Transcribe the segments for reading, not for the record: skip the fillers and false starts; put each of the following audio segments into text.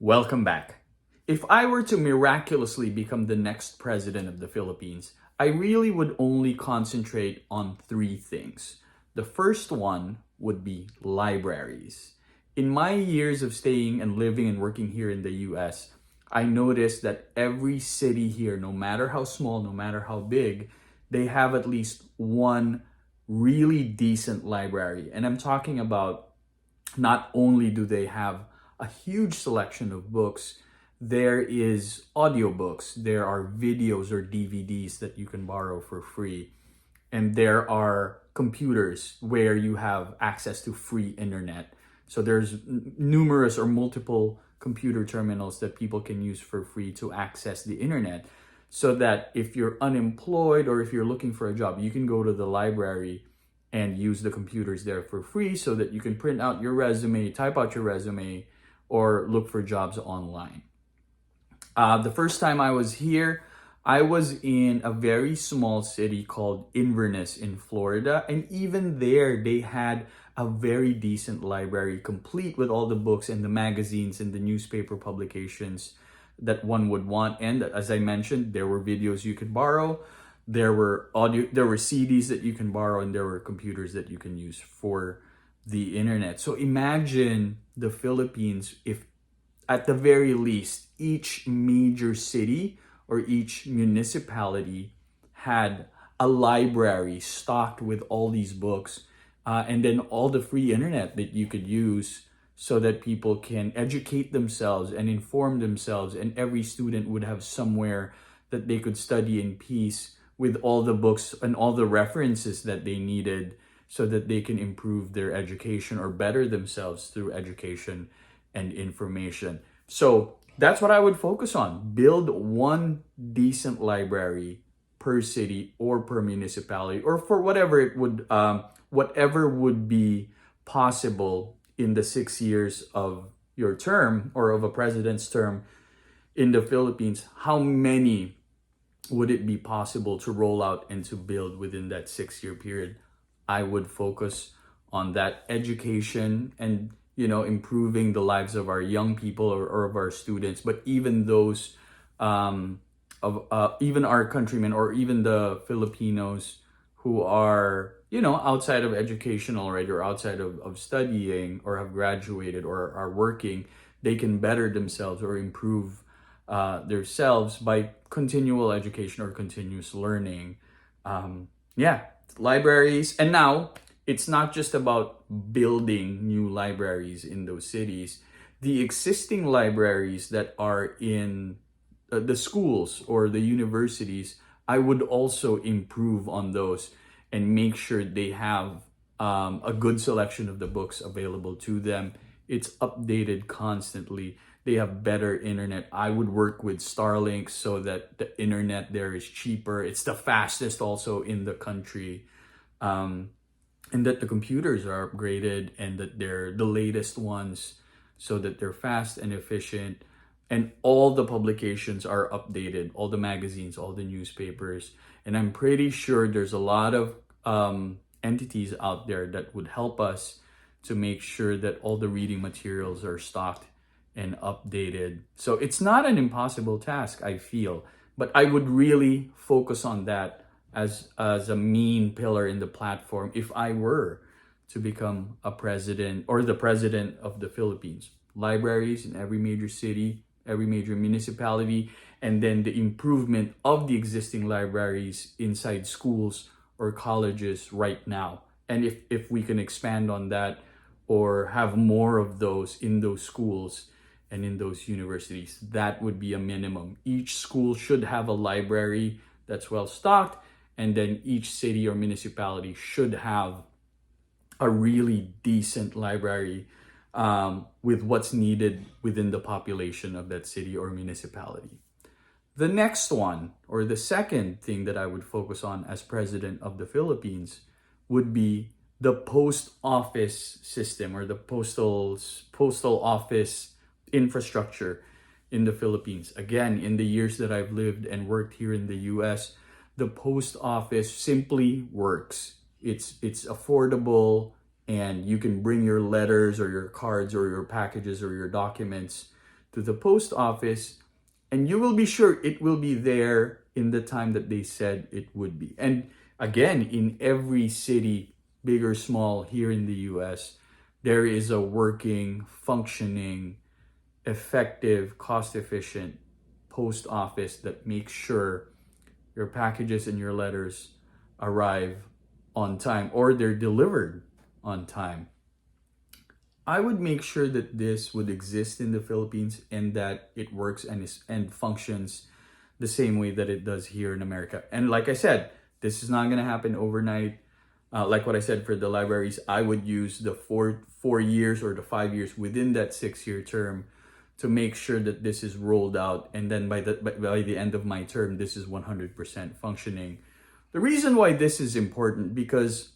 Welcome back. If I were to miraculously become the next president of the Philippines, I really would only concentrate on three things. The first one would be libraries. In my years of staying and living and working here in the US, I noticed that every city here, no matter how small, no matter how big, they have at least one really decent library. And I'm talking about not only do they have a huge selection of books, there is audiobooks, there are videos or DVDs that you can borrow for free, and there are computers where you have access to free internet. So there's numerous or multiple computer terminals that people can use for free to access the internet, so that if you're unemployed or if you're looking for a job, you can go to the library and use the computers there for free so that you can print out your resume, type out your resume, or look for jobs online. The first time I was here, I was in a very small city called Inverness in Florida. And even there, they had a very decent library, complete with all the books and the magazines and the newspaper publications that one would want. And as I mentioned, there were videos you could borrow. There were CDs that you can borrow, and there were computers that you can use for the internet. So imagine the Philippines if at the very least each major city or each municipality had a library stocked with all these books, and then all the free internet that you could use so that people can educate themselves and inform themselves, and every student would have somewhere that they could study in peace with all the books and all the references that they needed so that they can improve their education or better themselves through education and information. So that's what I would focus on. Build one decent library per city or per municipality, or for whatever would be possible in the 6 years of your term or of a president's term in the Philippines. How many would it be possible to roll out and to build within that 6 year period? I would focus on that education and, improving the lives of our young people, or of our students, but even those even our countrymen, or even the Filipinos who are, outside of education already, or outside of studying, or have graduated, or are working. They can better themselves or improve themselves by continual education or continuous learning. Libraries. And now it's not just about building new libraries in those cities. The existing libraries that are in the schools or the universities, I would also improve on those and make sure they have a good selection of the books available to them. It's updated constantly. They have better internet. I would work with Starlink so that the internet there is cheaper. It's the fastest also in the country. And that the computers are upgraded and that they're the latest ones so that they're fast and efficient. And all the publications are updated, all the magazines, all the newspapers. And I'm pretty sure there's a lot of entities out there that would help us to make sure that all the reading materials are stocked and updated. So it's not an impossible task, I feel, but I would really focus on that as a main pillar in the platform if I were to become a president or the president of the Philippines. Libraries in every major city, every major municipality, and then the improvement of the existing libraries inside schools or colleges right now. And if we can expand on that or have more of those in those schools and in those universities, that would be a minimum. Each school should have a library that's well stocked, and then each city or municipality should have a really decent library with what's needed within the population of that city or municipality. The next one, or the second thing that I would focus on as president of the Philippines, would be the post office system, or the postal office infrastructure in the Philippines. Again, in the years that I've lived and worked here in the US, the post office simply works. It's affordable, and you can bring your letters or your cards or your packages or your documents to the post office, and you will be sure it will be there in the time that they said it would be. And again, in every city, big or small, here in the US, there is a working, functioning, effective, cost efficient post office that makes sure your packages and your letters arrive on time or they're delivered on time. I would make sure that this would exist in the Philippines and that it works and functions the same way that it does here in America. And like I said, this is not going to happen overnight. Like what I said for the libraries, I would use the four years or the 5 years within that 6-year term to make sure that this is rolled out, and then by the end of my term, this is 100% functioning. The reason why this is important, because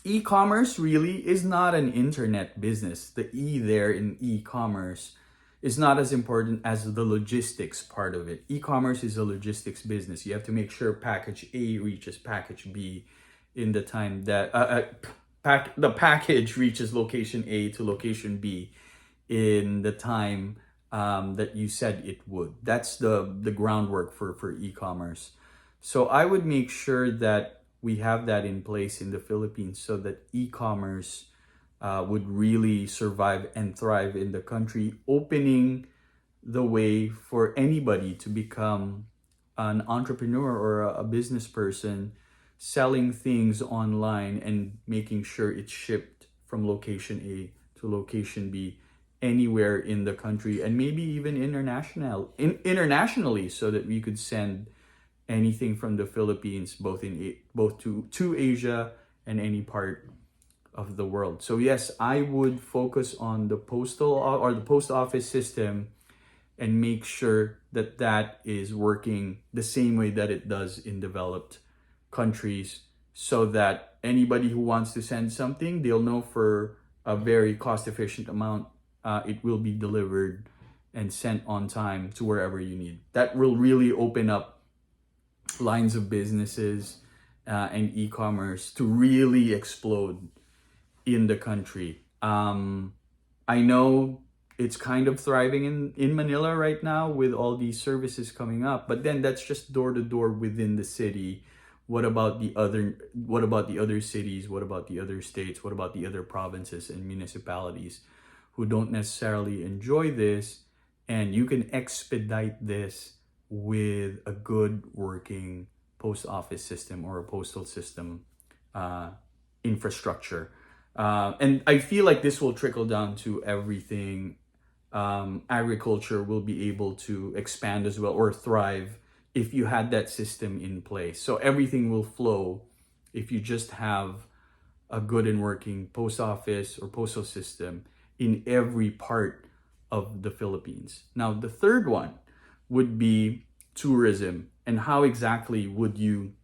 e-commerce really is not an internet business. The E there in e-commerce is not as important as the logistics part of it. E-commerce is a logistics business. You have to make sure package A reaches package B in the time that the package reaches location A to location B in the time that you said it would. That's the groundwork for e-commerce. So I would make sure that we have that in place in the Philippines so that e-commerce would really survive and thrive in the country, opening the way for anybody to become an entrepreneur or a business person selling things online and making sure it's shipped from location A to location B anywhere in the country, and maybe even internationally, so that we could send anything from the Philippines both to Asia and any part of the world. So yes, I would focus on the postal or the post office system and make sure that that is working the same way that it does in developed countries, so that anybody who wants to send something, they'll know for a very cost efficient amount it will be delivered and sent on time to wherever you need. That will really open up lines of businesses and e-commerce to really explode in the country. I know it's kind of thriving in Manila right now with all these services coming up, but then that's just door to door within the city. What about the other cities? What about the other states? What about the other provinces and municipalities who don't necessarily enjoy this? And you can expedite this with a good working post office system or a postal system infrastructure. And I feel like this will trickle down to everything. Agriculture will be able to expand as well, or thrive, if you had that system in place. So everything will flow if you just have a good and working post office or postal system in every part of the Philippines. Now, the third one would be tourism. And how exactly would you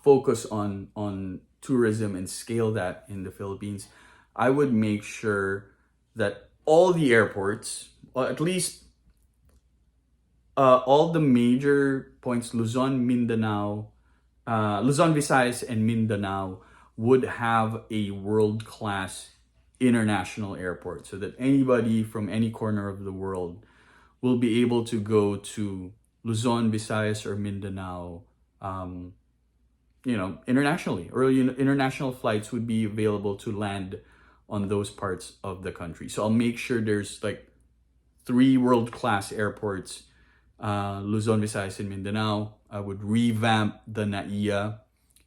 focus on tourism and scale that in the Philippines? I would make sure that all the airports, or at least all the major points, Luzon, Visayas, and Mindanao, would have a world-class international airport, so that anybody from any corner of the world will be able to go to Luzon, Visayas, or Mindanao, internationally, or international flights would be available to land on those parts of the country. So I'll make sure there's like 3 world-class airports, Luzon, Visayas, and Mindanao. I would revamp the NAIA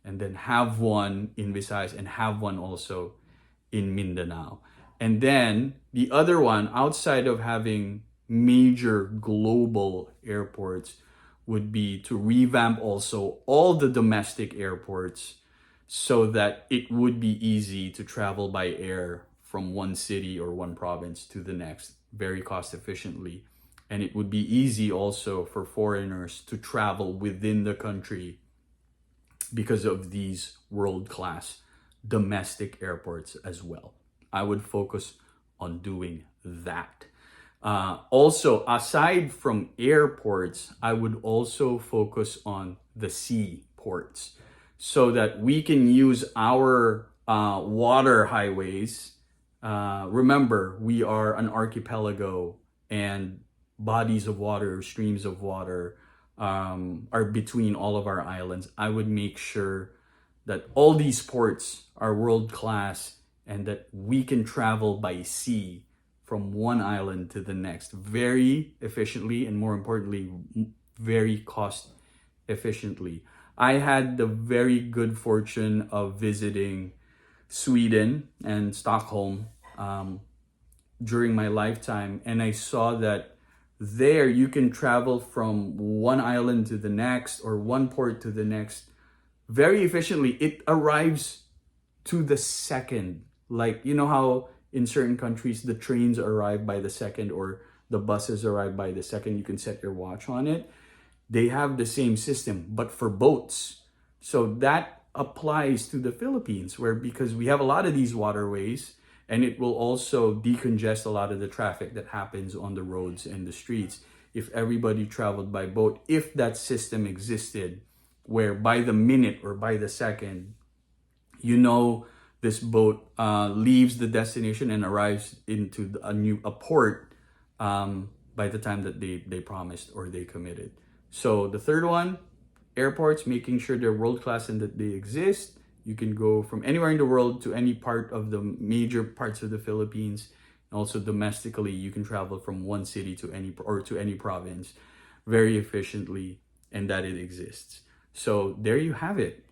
and then have one in Visayas and have one also in Mindanao. And then the other one, outside of having major global airports, would be to revamp also all the domestic airports, so that it would be easy to travel by air from one city or one province to the next very cost efficiently. And it would be easy also for foreigners to travel within the country because of these world-class domestic airports as well. I would focus on doing that. Also, aside from airports, I would also focus on the seaports, so that we can use our water highways. Remember, we are an archipelago and bodies of water or streams of water are between all of our islands, I would make sure that all these ports are world class and that we can travel by sea from one island to the next very efficiently, and more importantly, very cost efficiently. I had the very good fortune of visiting Sweden and Stockholm during my lifetime, and I saw that there you can travel from one island to the next or one port to the next very efficiently. It arrives to the second. Like, you know how in certain countries the trains arrive by the second or the buses arrive by the second, you can set your watch on it. They have the same system, but for boats. So that applies to the Philippines, where because we have a lot of these waterways, and it will also decongest a lot of the traffic that happens on the roads and the streets if everybody traveled by boat. If that system existed, where by the minute or by the second, you know, this boat leaves the destination and arrives into a port by the time that they promised or they committed. So the third one, airports, making sure they're world class and that they exist. You can go from anywhere in the world to any part of the major parts of the Philippines. And also domestically, you can travel from one city to any province very efficiently, and that it exists. So there you have it.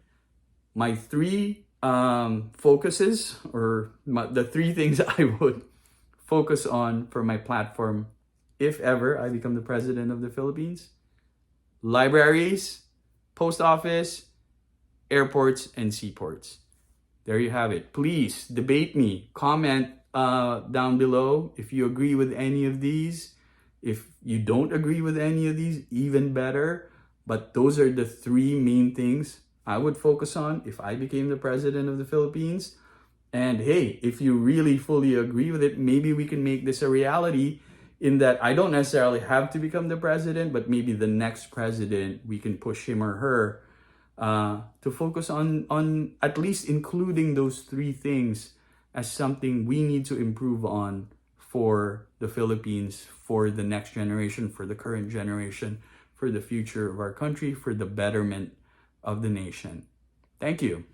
My three focuses, or the three things I would focus on for my platform if ever I become the president of the Philippines: libraries, post office, airports, and seaports. There you have it. Please debate me. Comment down below if you agree with any of these. If you don't agree with any of these, even better. But those are the three main things I would focus on if I became the president of the Philippines. And hey, if you really fully agree with it, maybe we can make this a reality, in that I don't necessarily have to become the president, but maybe the next president, we can push him or her to focus on at least including those three things as something we need to improve on for the Philippines, for the next generation, for the current generation, for the future of our country, for the betterment of the nation. Thank you.